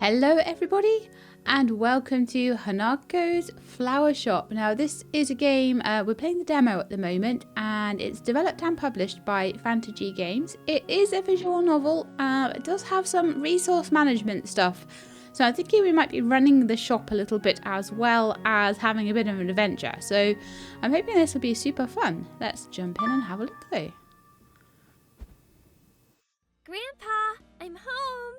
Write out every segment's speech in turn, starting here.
Hello everybody and welcome to Hanako's Flower Shop. Now this is a game, we're playing the demo at the moment and it's developed and published by Fantasy Games. It is a visual novel, it does have some resource management stuff. So I'm thinking we might be running the shop a little bit as well as having a bit of an adventure. So I'm hoping this will be super fun. Let's jump in and have a look though. Grandpa, I'm home.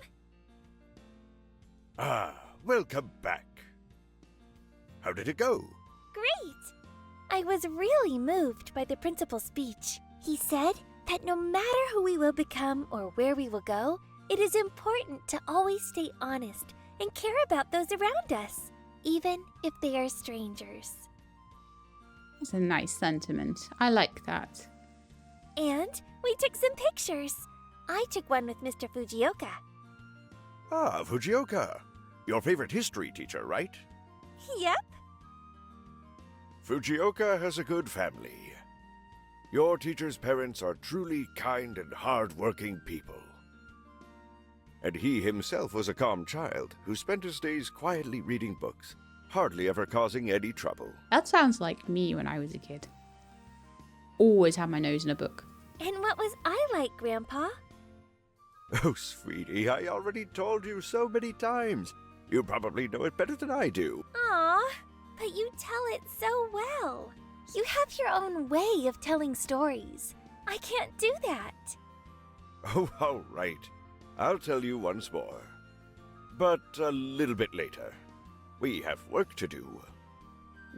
Ah, welcome back. How did it go? Great! I was really moved by the principal's speech. He said that no matter who we will become or where we will go, it is important to always stay honest and care about those around us, even if they are strangers. That's a nice sentiment. I like that. And we took some pictures. I took one with Mr. Fujioka. Ah, Fujioka. Your favorite history teacher, right? Yep. Fujioka has a good family. Your teacher's parents are truly kind and hard-working people. And he himself was a calm child who spent his days quietly reading books, hardly ever causing any trouble. That sounds like me when I was a kid. Always had my nose in a book. And what was I like, Grandpa? Oh, sweetie, I already told you so many times. You probably know it better than I do. Aw, but you tell it so well. You have your own way of telling stories. I can't do that. Oh, all right. I'll tell you once more. But a little bit later. We have work to do.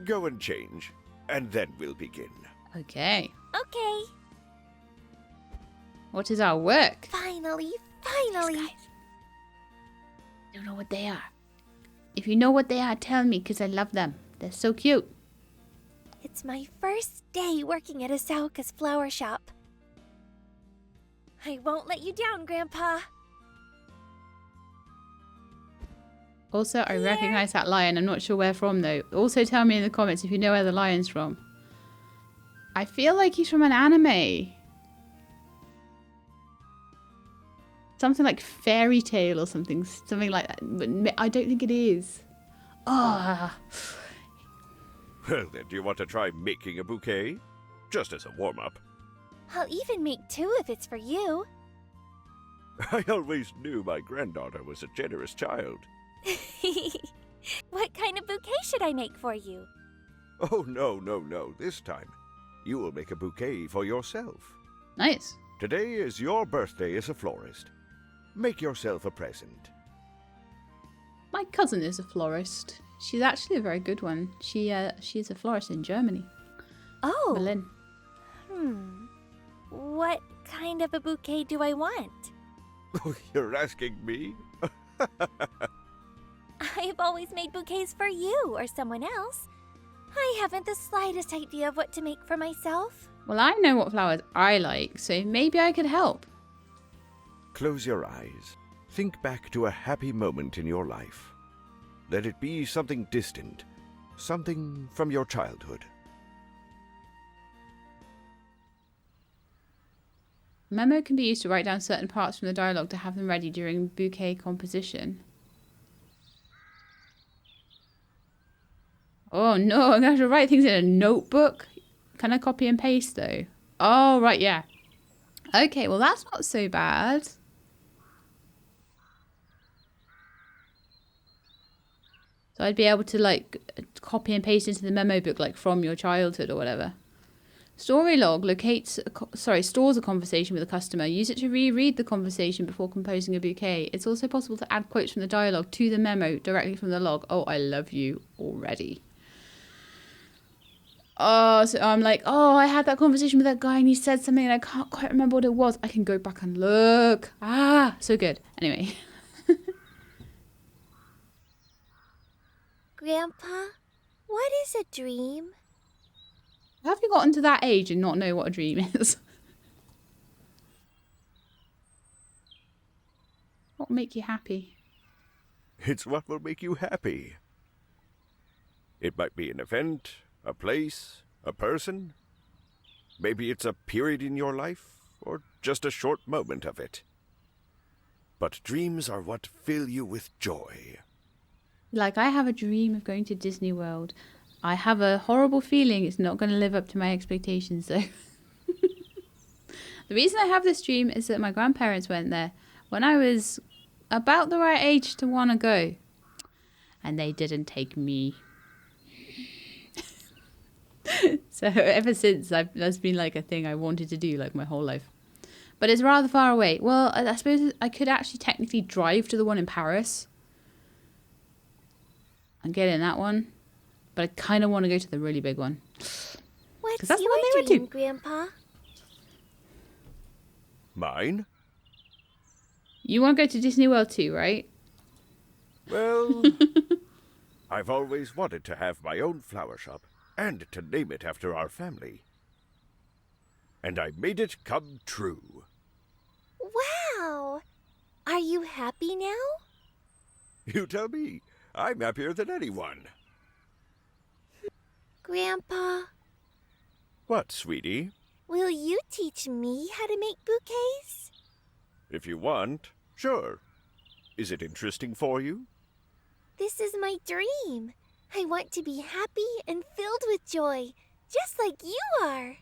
Go and change, and then we'll begin. Okay. Okay. What is our work? Finally. These guys. Don't know what they are. If you know what they are, tell me, because I love them. They're so cute. It's my first day working at Asaoka's flower shop. I won't let you down, Grandpa. Also, I recognise that lion. I'm not sure where from, though. Also, tell me in the comments if you know where the lion's from. I feel like he's from an anime. Something like Fairy Tale or something like that. But I don't think it is. Ah. Well, then, do you want to try making a bouquet? Just as a warm-up. I'll even make two if it's for you. I always knew my granddaughter was a generous child. What kind of bouquet should I make for you? Oh, no. This time, you will make a bouquet for yourself. Nice. Today is your birthday as a florist. Make yourself a present. My cousin is a florist. She's actually a very good one. She's a florist in Germany. Oh. Berlin. What kind of a bouquet do I want? Oh, you're asking me? I've always made bouquets for you or someone else. I haven't the slightest idea of what to make for myself. Well, I know what flowers I like, so maybe I could help. Close your eyes. Think back to a happy moment in your life. Let it be something distant, something from your childhood. Memo can be used to write down certain parts from the dialogue to have them ready during bouquet composition. Oh no, I'm going to have to write things in a notebook. Can I copy and paste though? Oh, right, yeah. Okay, well that's not so bad. So I'd be able to like copy and paste into the memo book like from your childhood or whatever. Story log stores a conversation with a customer. Use it to reread the conversation before composing a bouquet. It's also possible to add quotes from the dialogue to the memo directly from the log. Oh, I love you already. Oh, so I'm like, oh, I had that conversation with that guy and he said something and I can't quite remember what it was. I can go back and look. Ah, so good. Anyway. Grandpa, what is a dream? Have you gotten to that age and not know what a dream is? What will make you happy? It's what will make you happy. It might be an event, a place, a person. Maybe it's a period in your life, or just a short moment of it. But dreams are what fill you with joy. Like, I have a dream of going to Disney World. I have a horrible feeling it's not going to live up to my expectations, though. The reason I have this dream is that my grandparents went there when I was about the right age to want to go. And they didn't take me. So ever since, that's been like a thing I wanted to do like my whole life. But it's rather far away. Well, I suppose I could actually technically drive to the one in Paris and get in that one. But I kind of want to go to the really big one. What's that's the your one they went dream, to. Grandpa? Mine? You want to go to Disney World too, right? Well, I've always wanted to have my own flower shop and to name it after our family. And I made it come true. Wow! Are you happy now? You tell me. I'm happier than anyone. Grandpa, What, sweetie? will you teach me how to make bouquets? If you want, sure. Is it interesting for you? This is my dream. I want to be happy and filled with joy, just like you are.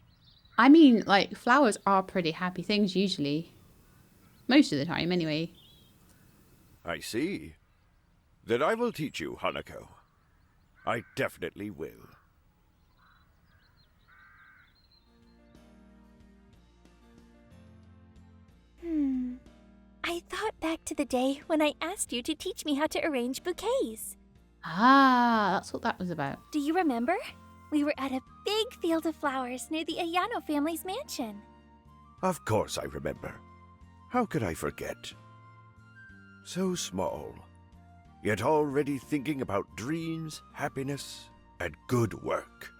I mean, like, flowers are pretty happy things usually. Most of the time, anyway. I see. Then I will teach you, Hanako. I definitely will. I thought back to the day when I asked you to teach me how to arrange bouquets. Ah, that's what that was about. Do you remember? We were at a big field of flowers near the Ayano family's mansion. Of course I remember. How could I forget? So small, yet already thinking about dreams, happiness, and good work.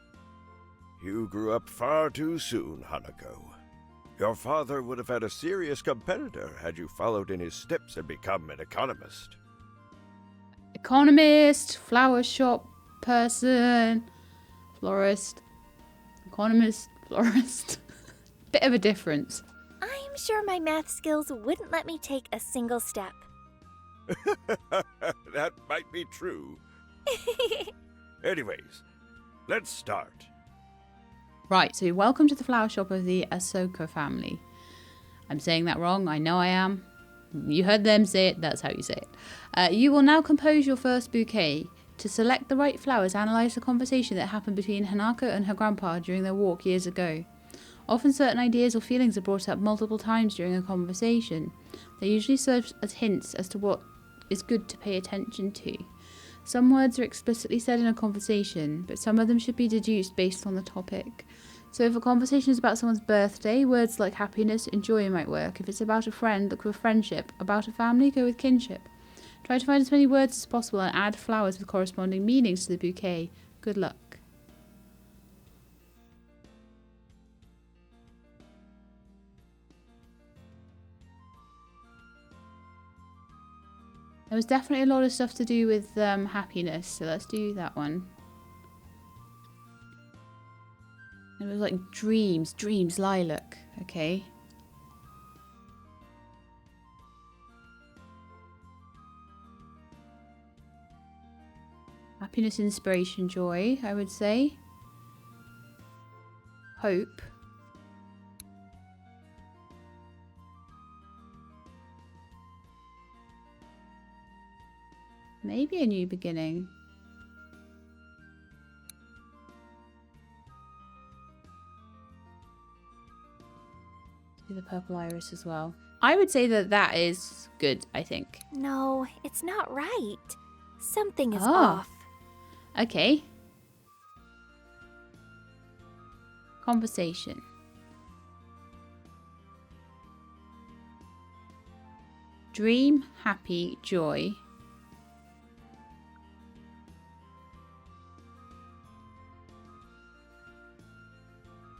You grew up far too soon, Hanako. Your father would have had a serious competitor had you followed in his steps and become an economist. Economist, flower shop person, florist, economist, florist. Bit of a difference. I'm sure my math skills wouldn't let me take a single step. That might be true. Anyways, let's start. Right, so welcome to the flower shop of the Ahsoka family. I'm saying that wrong, I know I am. You heard them say it, that's how you say it. You will now compose your first bouquet. To select the right flowers, analyse the conversation that happened between Hanako and her grandpa during their walk years ago. Often certain ideas or feelings are brought up multiple times during a conversation. They usually serve as hints as to what is good to pay attention to. Some words are explicitly said in a conversation, but some of them should be deduced based on the topic. So if a conversation is about someone's birthday, words like happiness and joy might work. If it's about a friend, look for friendship. About a family, go with kinship. Try to find as many words as possible and add flowers with corresponding meanings to the bouquet. Good luck. There was definitely a lot of stuff to do with happiness, so let's do that one. It was like dreams, lilac, okay. Happiness, inspiration, joy, I would say. Hope. Maybe a new beginning. Do the purple iris as well. I would say that that is good, I think. No, it's not right. Something is Oh. off. Okay. Conversation. Dream, happy, joy.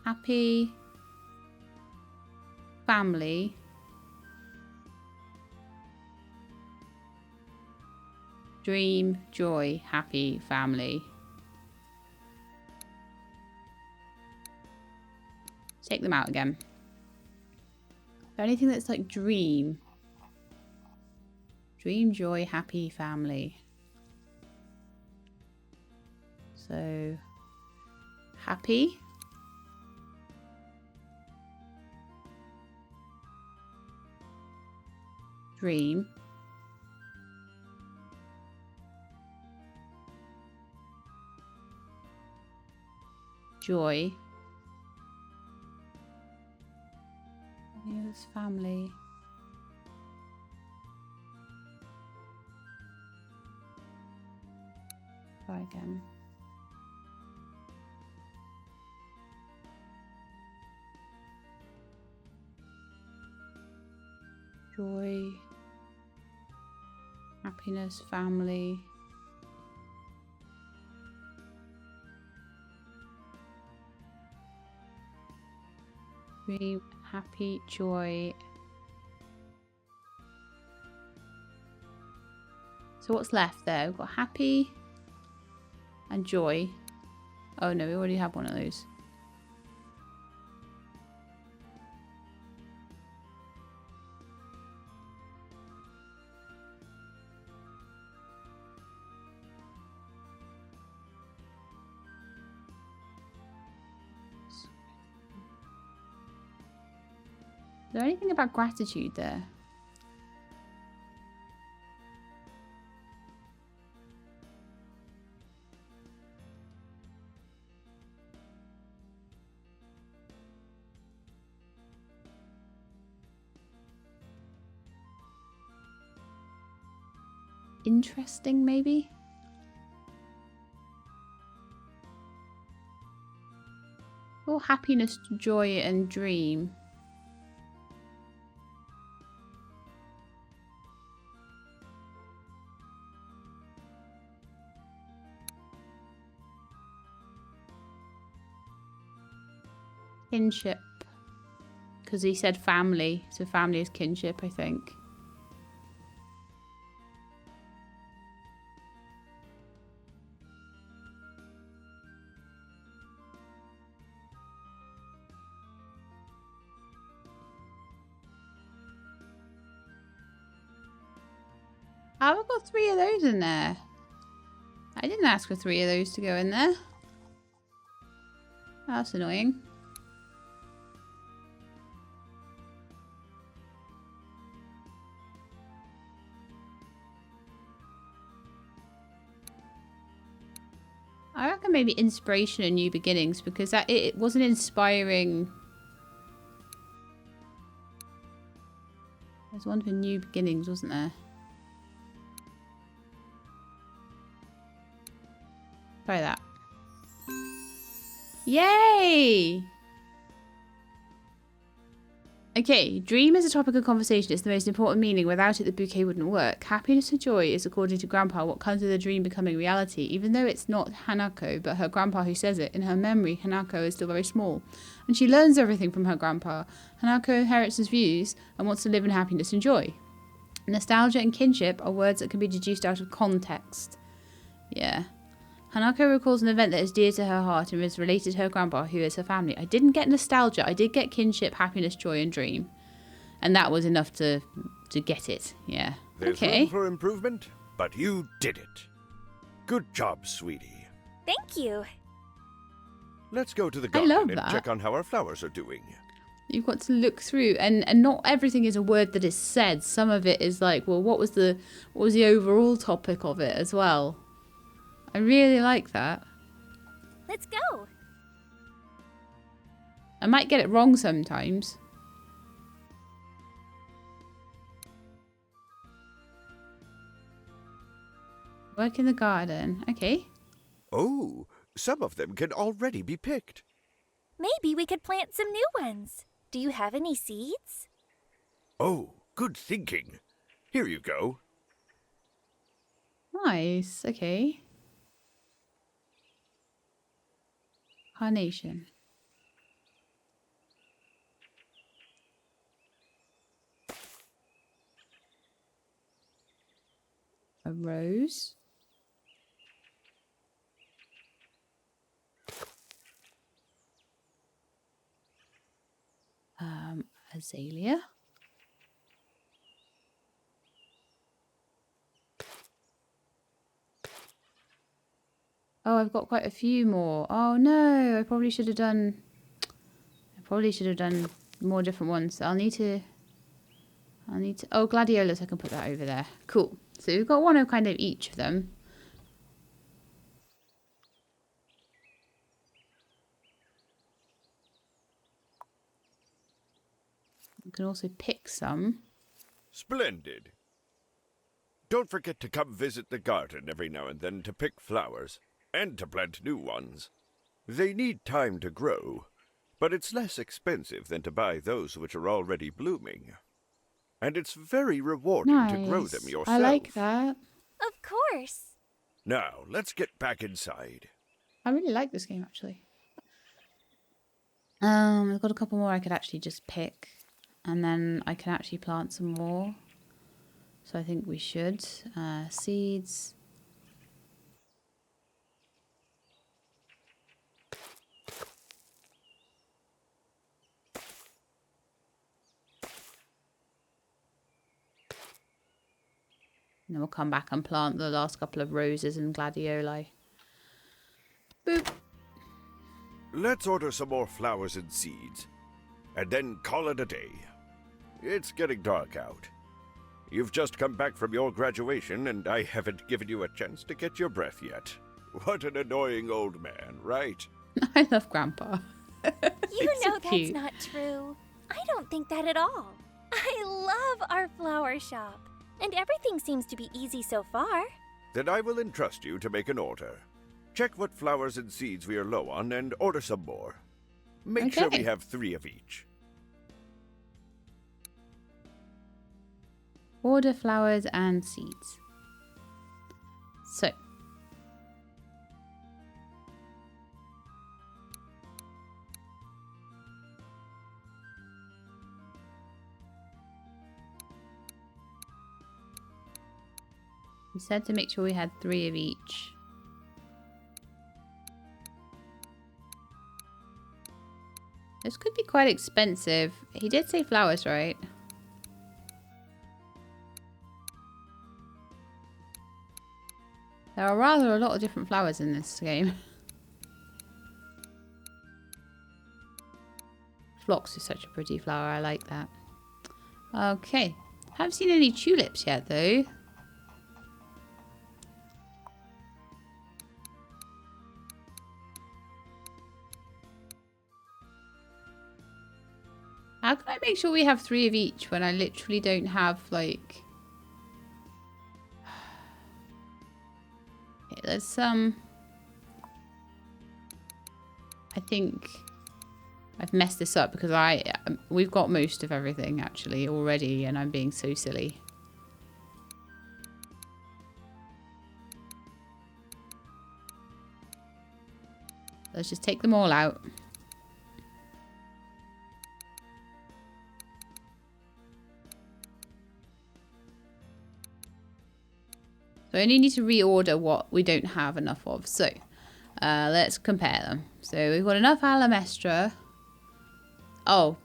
Happy. Family. Dream, joy, happy, family. Take them out again. Anything that's like dream. Dream, joy, happy, family. So, happy. Dream. Joy. Yes, family. Try again. Joy. Happiness, family. Dream, happy, joy. So what's left there? We've got happy and joy. Oh no, we already have one of those. Is there anything about gratitude there? Interesting, maybe? Or happiness, joy, and dream. Kinship. Because he said family. So family is kinship, I think. Have I got 3 of those in there? I didn't ask for 3 of those to go in there. That's annoying. I reckon maybe inspiration and new beginnings, because that it wasn't inspiring. There's one for new beginnings, wasn't there? Try that. Yay! Okay, dream is a topic of conversation. It's the most important meaning. Without it, the bouquet wouldn't work. Happiness and joy is, according to Grandpa, what comes with a dream becoming reality. Even though it's not Hanako, but her grandpa who says it, in her memory, Hanako is still very small. And she learns everything from her grandpa. Hanako inherits his views and wants to live in happiness and joy. Nostalgia and kinship are words that can be deduced out of context. Yeah. Hanako recalls an event that is dear to her heart and is related to her grandpa, who is her family. I didn't get nostalgia. I did get kinship, happiness, joy, and dream. And that was enough to get it. Yeah. There's room for improvement, but you did it. Good job, sweetie. Thank you. Let's go to the I love garden and that. check on how our flowers are doing. You've got to look through, and not everything is a word that is said. Some of it is like, well, what was the overall topic of it as well? I really like that. Let's go. I might get it wrong sometimes. Work in the garden. Okay. Oh, some of them can already be picked. Maybe we could plant some new ones. Do you have any seeds? Oh, good thinking. Here you go. Nice. Okay. Carnation. A rose. Azalea. Oh, I've got quite a few more. Oh no, I probably should have done more different ones. I'll need to, oh, gladiolas, I can put that over there. Cool. So we've got one of kind of each of them. You can also pick some. Splendid. Don't forget to come visit the garden every now and then to pick flowers, and to plant new ones. They need time to grow, but it's less expensive than to buy those which are already blooming. And it's very rewarding to grow them Nice. yourself. I like that. Of course. Now, let's get back inside. I really like this game, actually. I've got a couple more I could actually just pick. And then I can actually plant some more. So I think we should. Seeds. And then we'll come back and plant the last couple of roses and gladioli. Boop. Let's order some more flowers and seeds, and then call it a day. It's getting dark out. You've just come back from your graduation, and I haven't given you a chance to get your breath yet. What an annoying old man, right? I love Grandpa. You It's so know that's cute. not true. I don't think that at all. I love our flower shop. And everything seems to be easy so far. Then I will entrust you to make an order. Check what flowers and seeds we are low on and order some more. Make sure we Okay. have 3 of each. Order flowers and seeds. So. We said to make sure we had 3 of each. This could be quite expensive. He did say flowers, right? There are rather a lot of different flowers in this game. Phlox is such a pretty flower. I like that. Okay. Haven't seen any tulips yet, though. How can I make sure we have 3 of each when I literally don't have, like... Okay, there's some... I think I've messed this up because we've got most of everything, actually, already, and I'm being so silly. Let's just take them all out. So I only need to reorder what we don't have enough of. So let's compare them. So we've got enough Alamestra. Oh,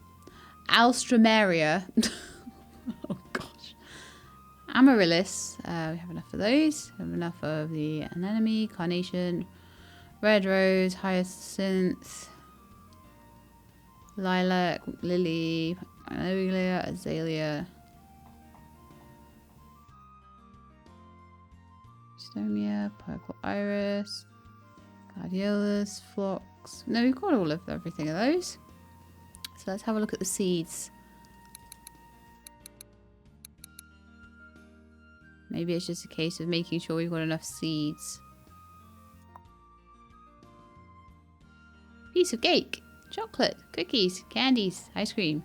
Alstroemeria. Oh gosh. Amaryllis. We have enough of those. We have enough of the anemone, carnation, red rose, hyacinth, lilac, lily, magnolia, azalea. Stomia, purple iris, gladiolus, phlox. No, we've got all of everything of those. So let's have a look at the seeds. Maybe it's just a case of making sure we've got enough seeds. Piece of cake, chocolate, cookies, candies, ice cream,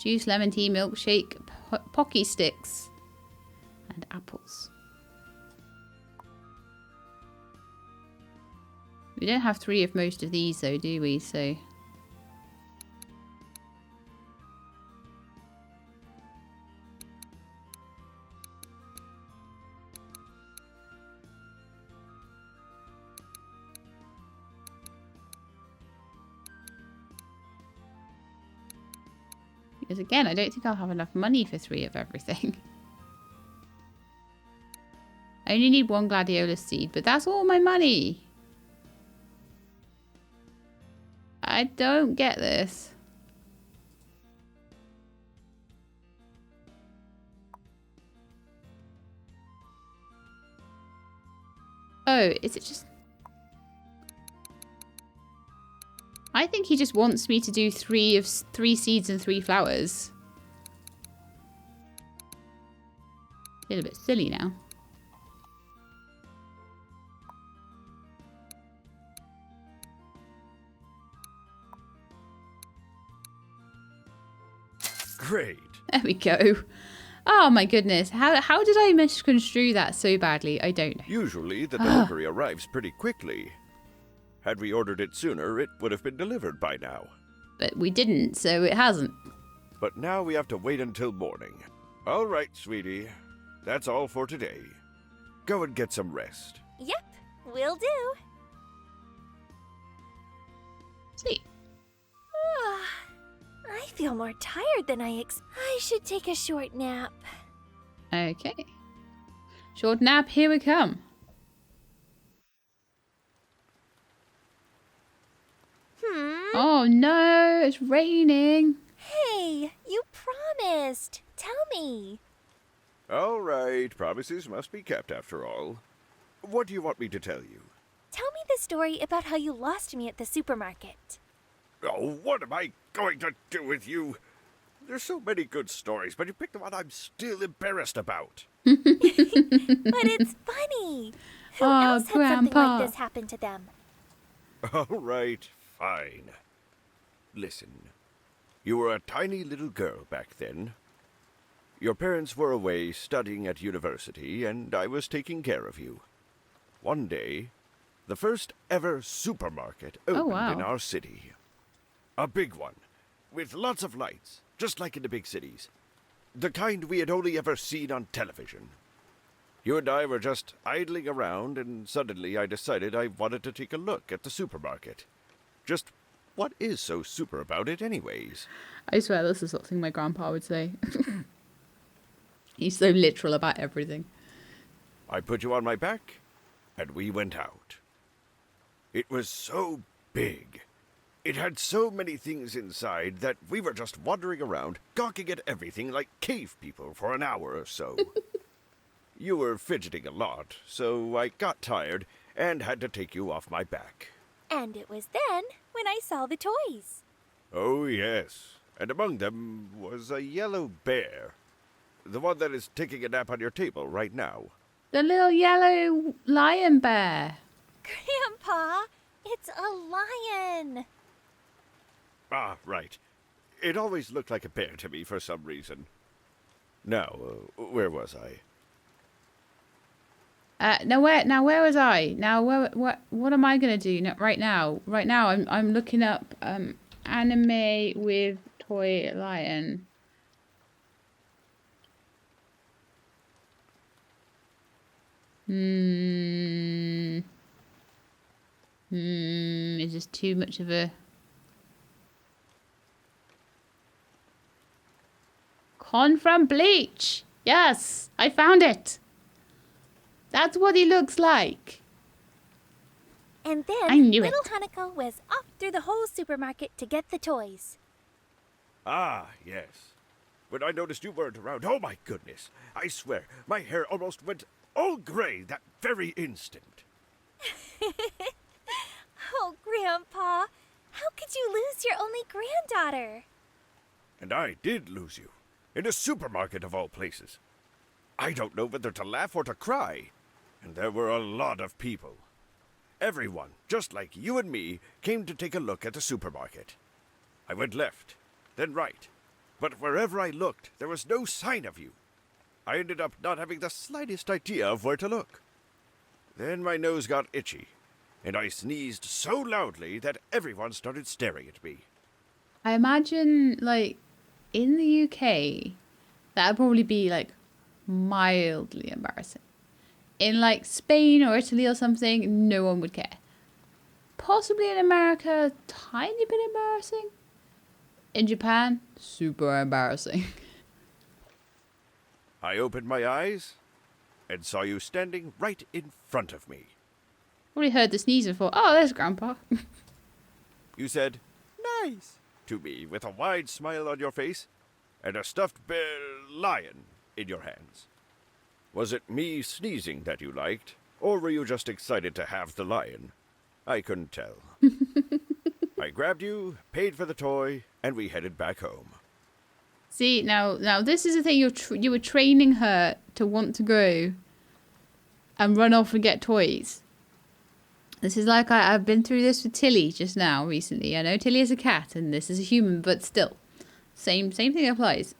juice, lemon tea, milkshake, pocky sticks, and apples. We don't have 3 of most of these though, do we? So because again, I don't think I'll have enough money for 3 of everything. I only need 1 gladiolus seed, but that's all my money. I don't get this. Oh, is it just... I think he just wants me to do 3 seeds and 3 flowers. A little bit silly now. Great. There we go. Oh my goodness. How did I misconstrue that so badly? I don't know. Usually the delivery arrives pretty quickly. Had we ordered it sooner, it would have been delivered by now. But we didn't, so it hasn't. But now we have to wait until morning. All right, sweetie. That's all for today. Go and get some rest. Yep, will do. Sweet. I feel more tired than I should take a short nap. Okay. Short nap, here we come. Oh no, it's raining. Hey, you promised. Tell me. All right, promises must be kept after all. What do you want me to tell you? Tell me the story about how you lost me at the supermarket. Oh, what am I going to do with you? There's so many good stories, but you picked the one I'm still embarrassed about. But it's funny. Who Oh, else had something Grandpa. like this happen to them? All right, fine. Listen, you were a tiny little girl back then. Your parents were away studying at university, and I was taking care of you. One day, the first ever supermarket opened wow. in our city. A big one, with lots of lights, just like in the big cities. The kind we had only ever seen on television. You and I were just idling around, and suddenly I decided I wanted to take a look at the supermarket. Just what is so super about it anyways? I swear this is something my grandpa would say. He's so literal about everything. I put you on my back, and we went out. It was so big. It had so many things inside that we were just wandering around, gawking at everything like cave people for an hour or so. You were fidgeting a lot, so I got tired and had to take you off my back. And it was then when I saw the toys. Oh, yes. And among them was a yellow bear. The one that is taking a nap on your table right now. The little yellow lion bear. Grandpa, it's a lion. Ah, right. It always looked like a bear to me for some reason. Now, where was I? Now where was I? Now what am I gonna do right now? Right now I'm looking up anime with toy lion. It's just too much of a Con from Bleach. Yes, I found it. That's what he looks like. And I then knew little it. Hanako was off through the whole supermarket to get the toys. Ah, yes. When I noticed you weren't around, oh my goodness. I swear, my hair almost went all gray that very instant. Oh, Grandpa, how could you lose your only granddaughter? And I did lose you. In a supermarket of all places. I don't know whether to laugh or to cry. And there were a lot of people. Everyone, just like you and me, came to take a look at the supermarket. I went left, then right. But wherever I looked, there was no sign of you. I ended up not having the slightest idea of where to look. Then my nose got itchy, and I sneezed so loudly that everyone started staring at me. I imagine, like, in the UK, that'd probably be, like, mildly embarrassing. In, like, Spain or Italy or something, no one would care. Possibly in America, tiny bit embarrassing. In Japan, super embarrassing. I opened my eyes, and saw you standing right in front of me. Already heard the sneeze before. Oh, there's Grandpa. You said, "Nice," to me with a wide smile on your face and a stuffed bear lion in your hands. Was it me sneezing that you liked, or were you just excited to have the lion? I couldn't tell. I grabbed you, paid for the toy, and we headed back home. See, now this is the thing. You were training her to want to grow and run off and get toys. This is like I've been through this with Tilly just now recently. I know Tilly is a cat and this is a human, but still, same thing applies.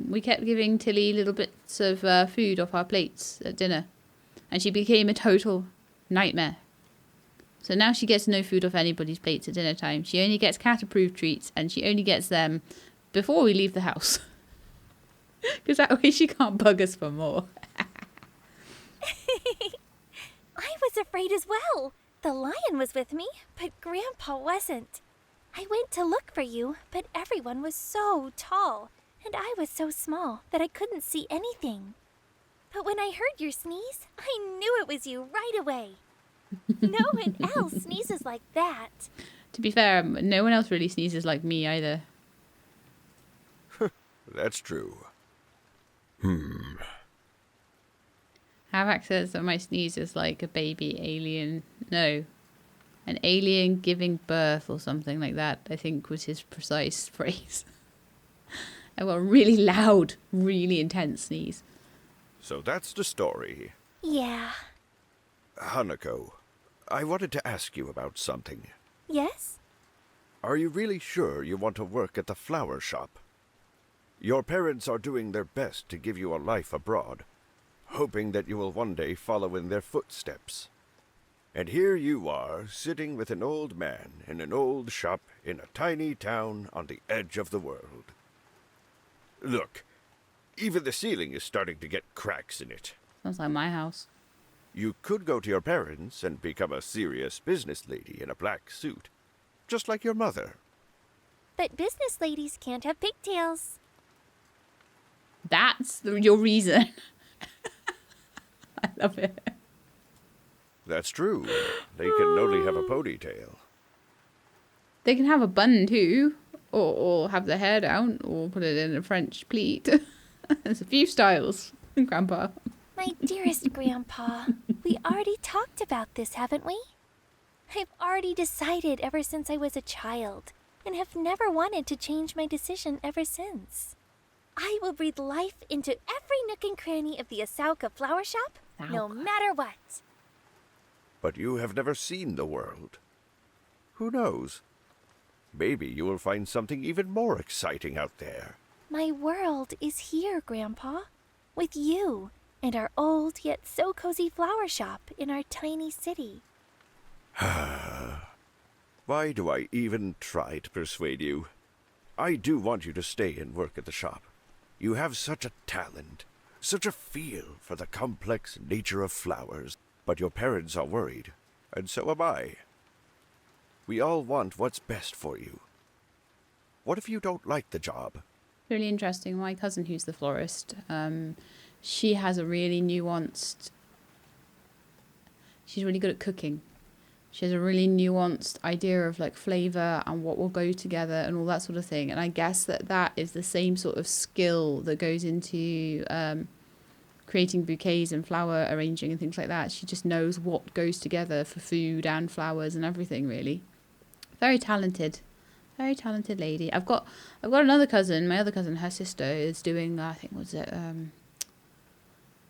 We kept giving Tilly little bits of food off our plates at dinner, and she became a total nightmare. So now she gets no food off anybody's plates at dinner time. She only gets cat-approved treats, and she only gets them before we leave the house. Because that way she can't bug us for more. I was afraid as well. The lion was with me, but Grandpa wasn't. I went to look for you, but everyone was so tall, and I was so small that I couldn't see anything. But when I heard your sneeze, I knew it was you right away. No one else sneezes like that. To be fair, no one else really sneezes like me either. That's true. Havoc says that my sneeze is like a baby alien. No. An alien giving birth or something like that, I think was his precise phrase. I got a really loud, really intense sneeze. So that's the story. Yeah. Hanako, I wanted to ask you about something. Yes? Are you really sure you want to work at the flower shop? Your parents are doing their best to give you a life abroad, hoping that you will one day follow in their footsteps. And here you are, sitting with an old man in an old shop in a tiny town on the edge of the world. Look, even the ceiling is starting to get cracks in it. Sounds like my house. You could go to your parents and become a serious business lady in a black suit, just like your mother. But business ladies can't have pigtails. That's your reason. I love it. That's true. They can only have a ponytail. They can have a bun too, or have their hair down, or put it in a French pleat. There's a few styles, Grandpa. My dearest Grandpa, we already talked about this, haven't we? I've already decided ever since I was a child, and have never wanted to change my decision ever since. I will breathe life into every nook and cranny of the Asauka flower shop, no matter what. But you have never seen the world. Who knows? Maybe you will find something even more exciting out there. My world is here, Grandpa, with you and our old yet so cozy flower shop in our tiny city. Why do I even try to persuade you? I do want you to stay and work at the shop. You have such a talent, such a feel for the complex nature of flowers, but your parents are worried, and so am I. We all want what's best for you. What if you don't like the job? Really interesting. My cousin, who's the florist, she has a really nuanced... She's really good at cooking. She has a really nuanced idea of like flavour and what will go together and all that sort of thing. And I guess that is the same sort of skill that goes into creating bouquets and flower arranging and things like that. She just knows what goes together for food and flowers and everything, really. Very talented lady. I've got another cousin. My other cousin, her sister, is doing, I think,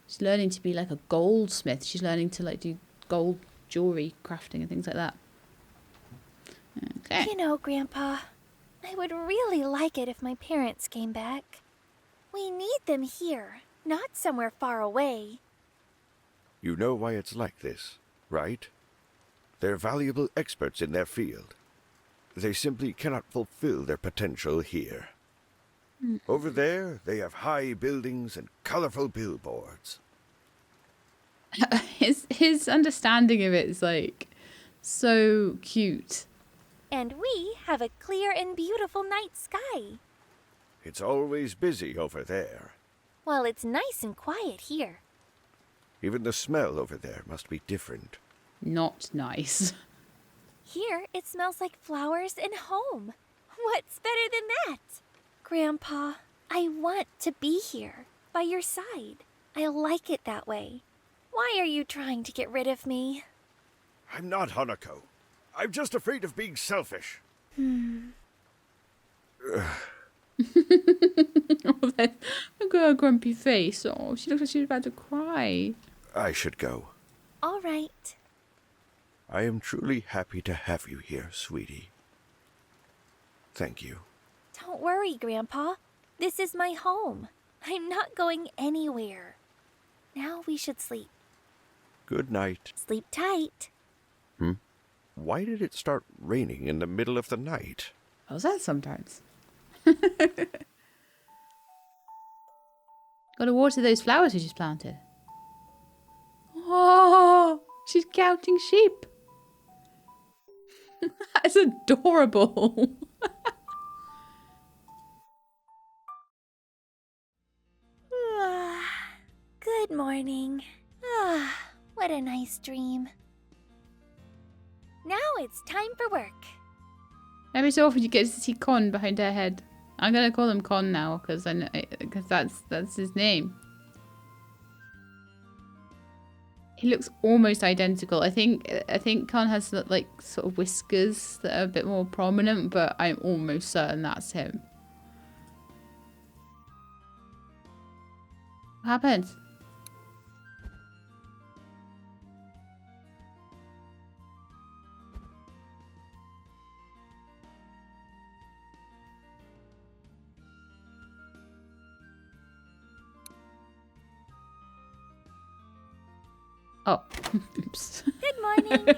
she's learning to be like a goldsmith. She's learning to like do gold jewelry crafting and things like that. Okay. You know, Grandpa, I would really like it if my parents came back. We need them here, not somewhere far away. You know why it's like this, right? They're valuable experts in their field. They simply cannot fulfill their potential here. Over there, they have high buildings and colorful billboards. His understanding of it is like so cute. And we have a clear and beautiful night sky. It's always busy over there. Well, it's nice and quiet here. Even the smell over there must be different. Not nice. Here, it smells like flowers and home. What's better than that? Grandpa, I want to be here, by your side. I like it that way. Why are you trying to get rid of me? I'm not Hanako. I'm just afraid of being selfish. Oh, then, look at her grumpy face. Oh, she looks like she's about to cry. I should go. All right. I am truly happy to have you here, sweetie. Thank you. Don't worry, Grandpa. This is my home. I'm not going anywhere. Now we should sleep. Good night. Sleep tight. Why did it start raining in the middle of the night? How's that sometimes? Gotta water those flowers we just planted. Oh, she's counting sheep. That's adorable. Good morning. What a nice dream. Now it's time for work. Every so often you get to see Con behind her head. I'm gonna call him Con now because that's his name. He looks almost identical. I think Con has like sort of whiskers that are a bit more prominent, but I'm almost certain that's him. What happened? Oh, oops. Good morning.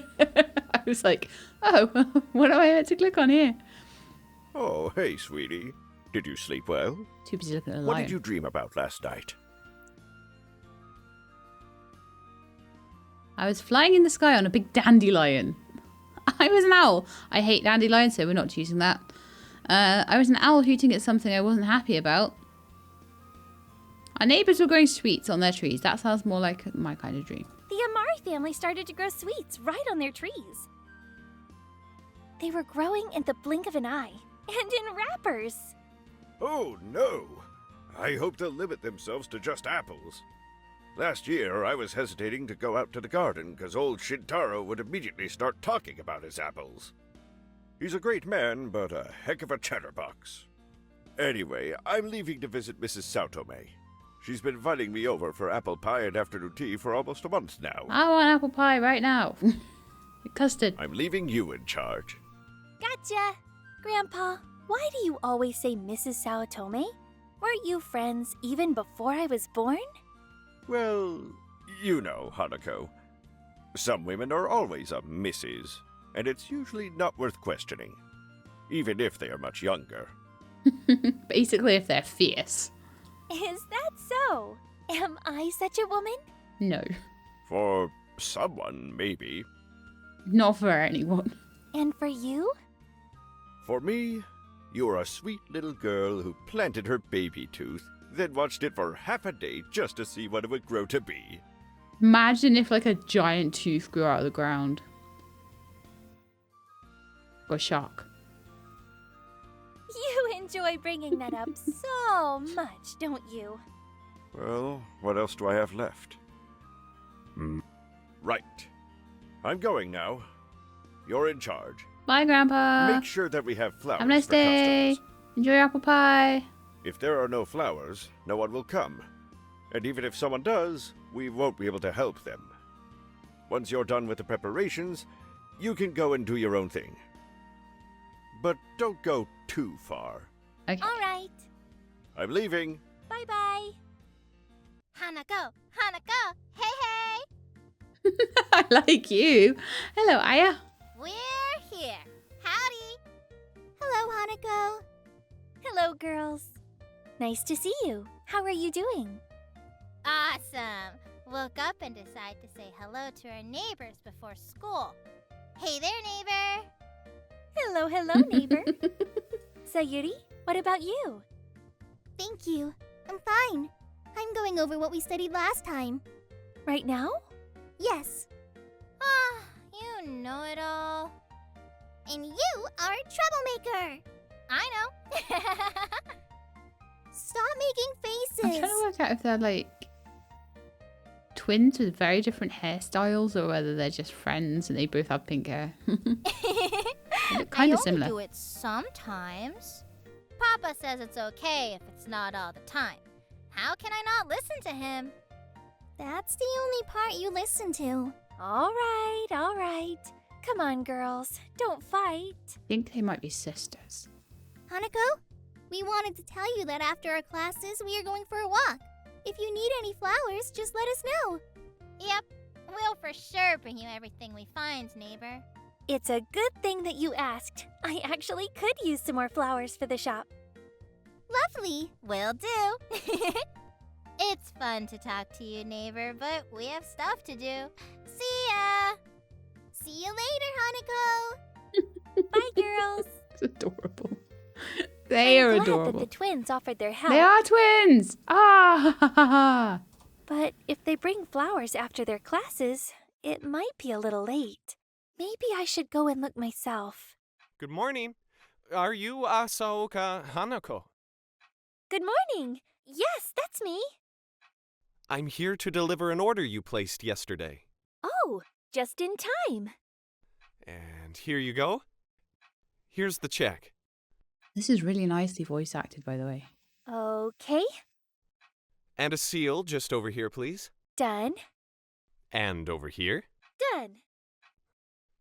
I was like, oh, what am I meant to click on here? Oh, hey, sweetie. Did you sleep well? Too busy looking at a What lion. did you dream about last night? I was flying in the sky on a big dandelion. I was an owl. I hate dandelions, so we're not choosing that. I was an owl hooting at something I wasn't happy about. Our neighbours were growing sweets on their trees. That sounds more like my kind of dream. The Amari family started to grow sweets right on their trees. They were growing in the blink of an eye, and in wrappers. Oh, no. I hope they'll limit themselves to just apples. Last year, I was hesitating to go out to the garden because old Shintaro would immediately start talking about his apples. He's a great man, but a heck of a chatterbox. Anyway, I'm leaving to visit Mrs. Saotome. She's been inviting me over for apple pie and afternoon tea for almost a month now. I want apple pie right now. Custard. I'm leaving you in charge. Gotcha! Grandpa, why do you always say Mrs. Saotome? Weren't you friends even before I was born? Well, you know, Hanako. Some women are always a Mrs., and it's usually not worth questioning, even if they are much younger. Basically, if they're fierce. Is that so? Am I such a woman? No. For someone, maybe. Not for anyone. And for you? For me, you're a sweet little girl who planted her baby tooth, then watched it for half a day just to see what it would grow to be. Imagine if like a giant tooth grew out of the ground. Or a shark. You enjoy bringing that up so much, don't you? Well, what else do I have left? Right. I'm going now. You're in charge. Bye, Grandpa. Make sure that we have flowers Have a nice for day. customers. Enjoy your apple pie. If there are no flowers, no one will come. And even if someone does, we won't be able to help them. Once you're done with the preparations, you can go and do your own thing. But don't go too far. Okay. All right. I'm leaving. Bye-bye. Hanako! Hanako! Hey, hey! I like you. Hello, Aya. We're here. Howdy. Hello, Hanako. Hello, girls. Nice to see you. How are you doing? Awesome! Woke up and decided to say hello to our neighbors before school. Hey there, neighbor! Hello, hello, neighbor. Sayuri, what about you? Thank you. I'm fine. I'm going over what we studied last time. Right now? Yes. Ah, you know it all. And you are a troublemaker. I know. Stop making faces. I'm trying to work out if they're like twins with very different hairstyles or whether they're just friends and they both have pink hair. They look kind of similar. I only do it sometimes. Papa says it's okay if it's not all the time. How can I not listen to him? That's the only part you listen to. All right. Come on, girls. Don't fight. I think they might be sisters. Hanako, we wanted to tell you that after our classes, we are going for a walk. If you need any flowers, just let us know. Yep, we'll for sure bring you everything we find, neighbor. It's a good thing that you asked. I actually could use some more flowers for the shop. Lovely, will do. It's fun to talk to you, neighbor, but we have stuff to do. See ya! See you later, Hanako! Bye, girls. It's adorable. They are I'm glad adorable. that the twins offered their help. They are twins! Ah! But if they bring flowers after their classes, it might be a little late. Maybe I should go and look myself. Good morning. Are you Asaoka Hanako? Good morning. Yes, that's me. I'm here to deliver an order you placed yesterday. Oh, just in time. And here you go. Here's the check. This is really nicely voice acted, by the way. Okay, And a seal just over here, please. done. And over here. Done.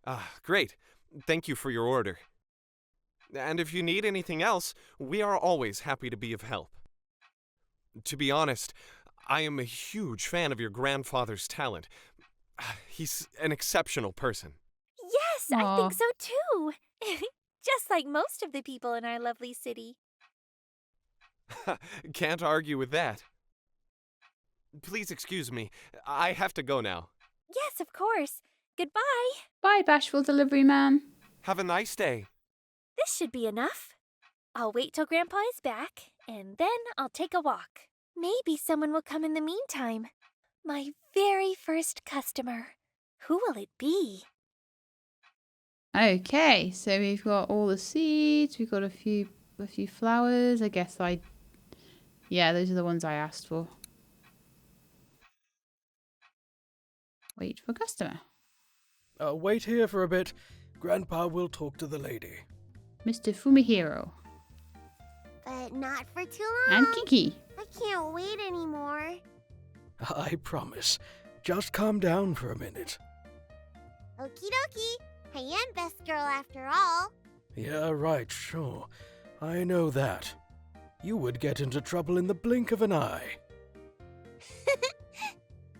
Ah, great. Thank you for your order. And if you need anything else, we are always happy to be of help. To be honest, I am a huge fan of your grandfather's talent. He's an exceptional person. Yes, I Aw. think so too. Just like most of the people in our lovely city. Can't argue with that. Please excuse me. I have to go now. Yes, of course. Goodbye. Bye, bashful delivery man. Have a nice day. This should be enough. I'll wait till Grandpa is back, and then I'll take a walk. Maybe someone will come in the meantime. My very first customer. Who will it be? Okay, so we've got all the seeds. We've got a few flowers. I guess yeah, those are the ones I asked for. Wait for customer. Wait here for a bit. Grandpa will talk to the lady. Mr. Fumihiro. But not for too long. And Kiki. I can't wait anymore. I promise. Just calm down for a minute. Okie dokie. I am best girl after all. Yeah, right, sure. I know that. You would get into trouble in the blink of an eye.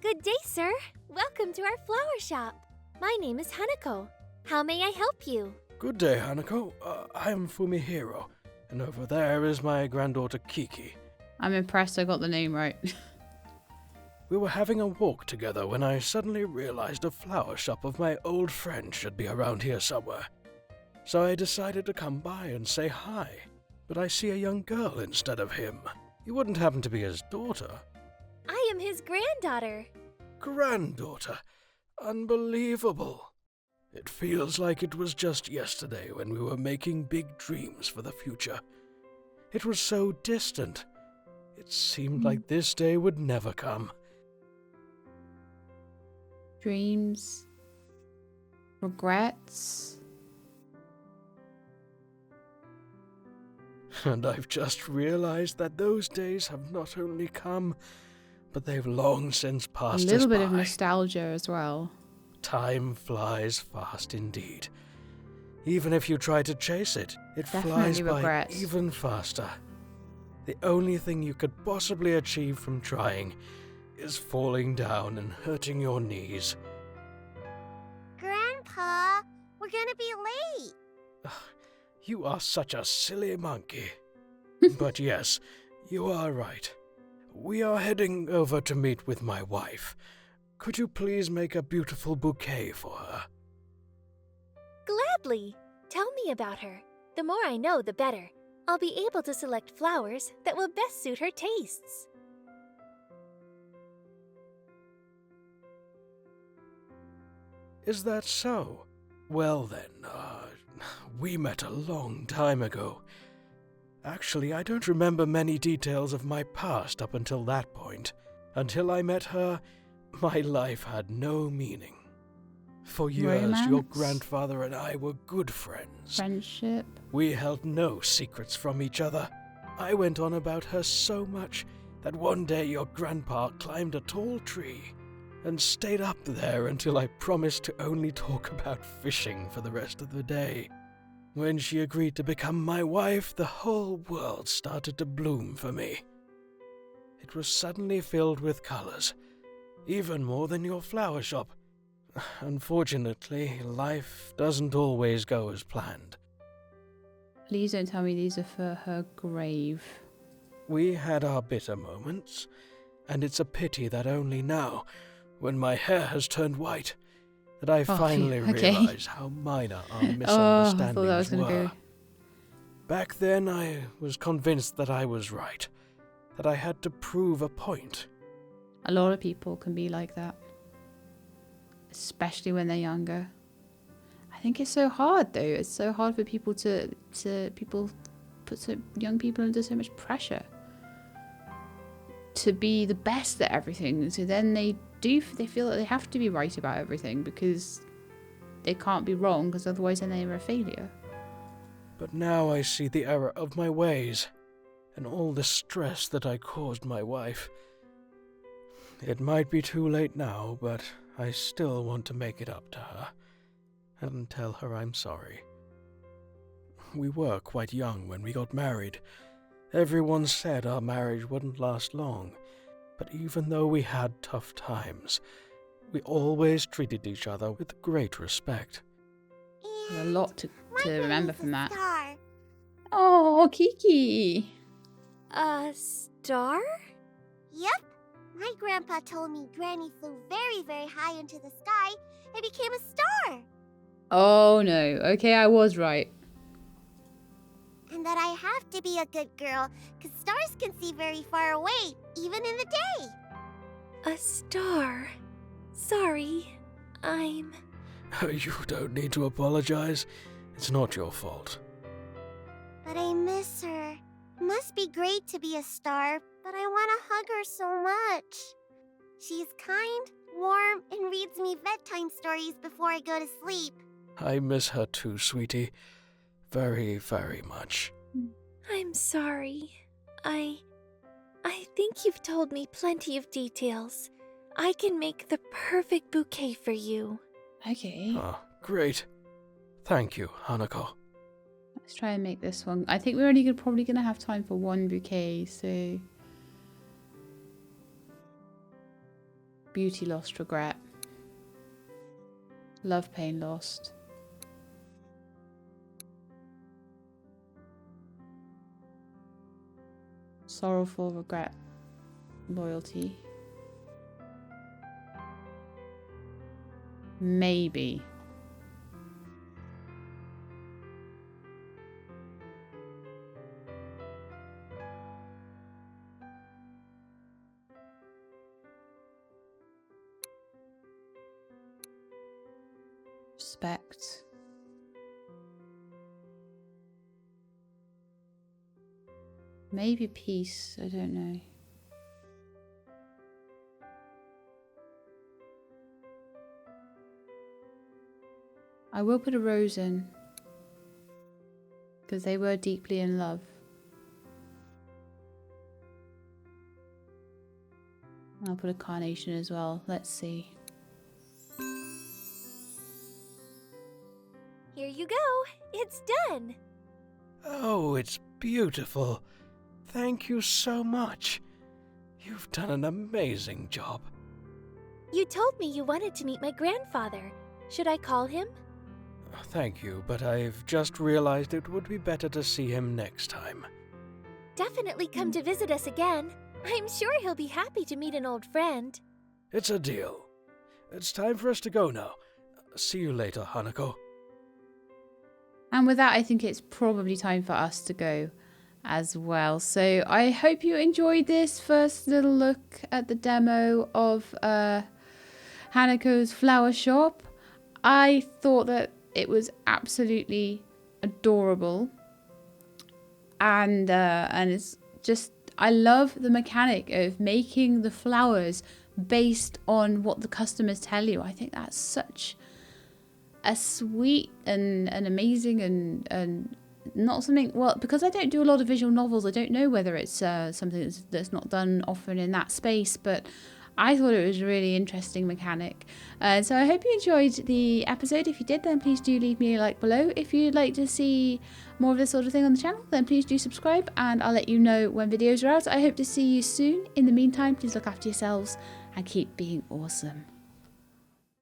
Good day, sir. Welcome to our flower shop. My name is Hanako. How may I help you? Good day, Hanako. I am Fumihiro, and over there is my granddaughter Kiki. I'm impressed I got the name right. We were having a walk together when I suddenly realized a flower shop of my old friend should be around here somewhere. So I decided to come by and say hi, but I see a young girl instead of him. You wouldn't happen to be his daughter? I am his granddaughter. Granddaughter? Unbelievable. It feels like it was just yesterday when we were making big dreams for the future. It was so distant. It seemed like this day would never come. Dreams. Regrets. And I've just realized that those days have not only come, but they've long since A passed us little bit by. of nostalgia as well. Time flies fast indeed. Even if you try to chase it, it Definitely flies by regrets. even faster. The only thing you could possibly achieve from trying is falling down and hurting your knees. Grandpa, we're gonna be late. You are such a silly monkey. But yes, you are right. We are heading over to meet with my wife. Could you please make a beautiful bouquet for her? Gladly. Tell me about her. The more I know, the better. I'll be able to select flowers that will best suit her tastes. Is that so? Well then, we met a long time ago. Actually, I don't remember many details of my past up until that point. Until I met her, my life had no meaning. For years, your Romance? grandfather and I were good friends. Friendship? We held no secrets from each other. I went on about her so much that one day your grandpa climbed a tall tree and stayed up there until I promised to only talk about fishing for the rest of the day. When she agreed to become my wife, the whole world started to bloom for me. It was suddenly filled with colors, even more than your flower shop. Unfortunately, life doesn't always go as planned. Please don't tell me these are for her grave. We had our bitter moments, and it's a pity that only now, when my hair has turned white, that I finally okay. realize how minor our Oh, I thought that was misunderstandings going to were. go. Back then, I was convinced that I was right, that I had to prove a point. A lot of people can be like that. Especially when they're younger. I think it's so hard though. It's so hard for people to put young people under so much pressure to be the best at everything. So then they feel that they have to be right about everything because they can't be wrong, because otherwise then they're a failure. But now I see the error of my ways and all the stress that I caused my wife. It might be too late now, but I still want to make it up to her and tell her I'm sorry. We were quite young when we got married. Everyone said our marriage wouldn't last long, but even though we had tough times, we always treated each other with great respect. There's a lot to remember from that. Star. Oh, Kiki! A star? Yep. My grandpa told me Granny flew very, very high into the sky and became a star. Oh no, okay, I was right. And that I have to be a good girl, because stars can see very far away, even in the day. A star. Sorry, I'm... You don't need to apologize. It's not your fault. But I miss her. It must be great to be a star, but I want to hug her so much. She's kind, warm, and reads me bedtime stories before I go to sleep. I miss her too, sweetie. Very, very much. I'm sorry. I think you've told me plenty of details. I can make the perfect bouquet for you. Okay, Ah, great. Thank you, Hanako. let's try and make this one. I think we're only probably going to have time for one bouquet, so... Beauty, lost, regret. Love, pain, lost. Sorrowful, regret, loyalty. Maybe. Respect. Maybe peace, I don't know. I will put a rose in, because they were deeply in love. I'll put a carnation as well. Let's see. Here you go. It's done. Oh, it's beautiful. Thank you so much. You've done an amazing job. You told me you wanted to meet my grandfather. Should I call him? Thank you, but I've just realized it would be better to see him next time. Definitely come to visit us again. I'm sure he'll be happy to meet an old friend. It's a deal. It's time for us to go now. See you later, Hanako. And with that, I think it's probably time for us to go as well. So I hope you enjoyed this first little look at the demo of Hanako's flower shop. I thought that it was absolutely adorable, and it's just, I love the mechanic of making the flowers based on what the customers tell you. I think that's such a sweet and amazing and not something, well, because I don't do a lot of visual novels, I don't know whether it's something that's not done often in that space, but I thought it was a really interesting mechanic. So I hope you enjoyed the episode. If you did, then please do leave me a like below. If you'd like to see more of this sort of thing on the channel, then please do subscribe, and I'll let you know when videos are out. I hope to see you soon. In the meantime, please look after yourselves and keep being awesome.